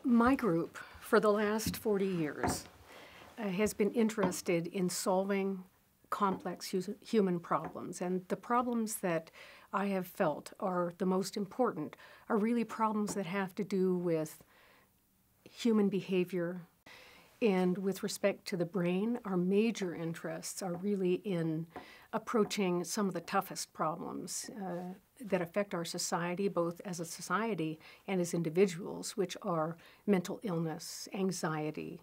My group, for the last 40 years, has been interested in solving complex human problems. And the problems that I have felt are the most important are really problems that have to do with human behavior. And with respect to the brain, our major interests are really in approaching some of the toughest problems that affect our society, both as a society and as individuals, which are mental illness, anxiety,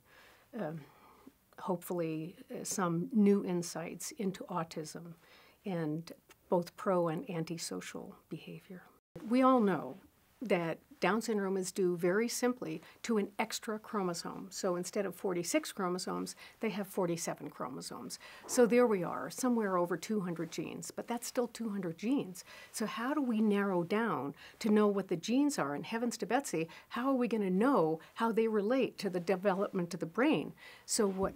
hopefully some new insights into autism, and both pro and antisocial behavior. We all know that Down syndrome is due very simply to an extra chromosome. So instead of 46 chromosomes, they have 47 chromosomes. So there we are, somewhere over 200 genes, but that's still 200 genes. So how do we narrow down to know what the genes are? And heavens to Betsy, how are we going to know how they relate to the development of the brain? So what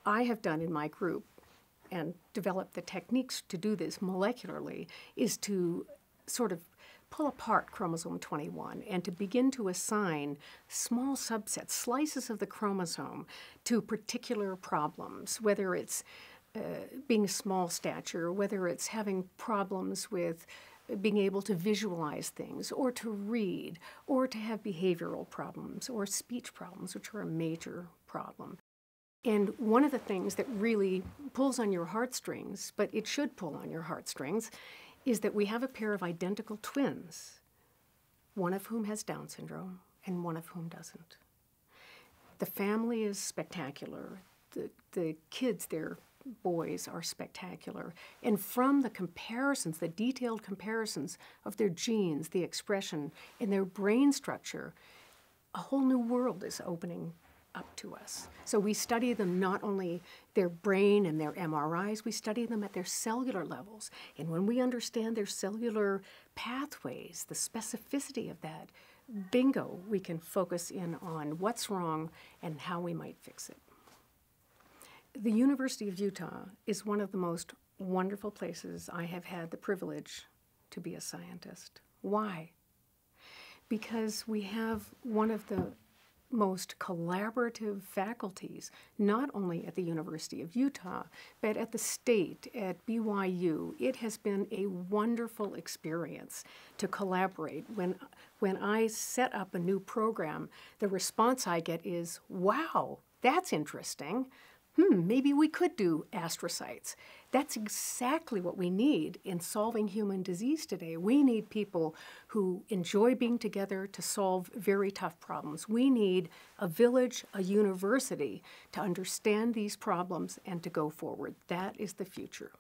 I have done in my group and developed the techniques to do this molecularly is to sort of pull apart chromosome 21 and to begin to assign small subsets, slices of the chromosome to particular problems, whether it's being small stature, whether it's having problems with being able to visualize things or to read or to have behavioral problems or speech problems, which are a major problem. And one of the things that really pulls on your heartstrings, but it should pull on your heartstrings, is that we have a pair of identical twins, one of whom has Down syndrome and one of whom doesn't. The family is spectacular. The kids, their boys, are spectacular. And from the comparisons, the detailed comparisons of their genes, the expression, and their brain structure, a whole new world is opening up to us. So we study them, not only their brain and their MRIs, we study them at their cellular levels. And when we understand their cellular pathways, the specificity of that, bingo, we can focus in on what's wrong and how we might fix it. The University of Utah is one of the most wonderful places I have had the privilege to be a scientist. Why? Because we have one of the most collaborative faculties, not only at the University of Utah, but at the state, at BYU. It has been a wonderful experience to collaborate. When I set up a new program, the response I get is, wow, that's interesting. Maybe we could do astrocytes. That's exactly what we need in solving human disease today. We need people who enjoy being together to solve very tough problems. We need a village, a university to understand these problems and to go forward. That is the future.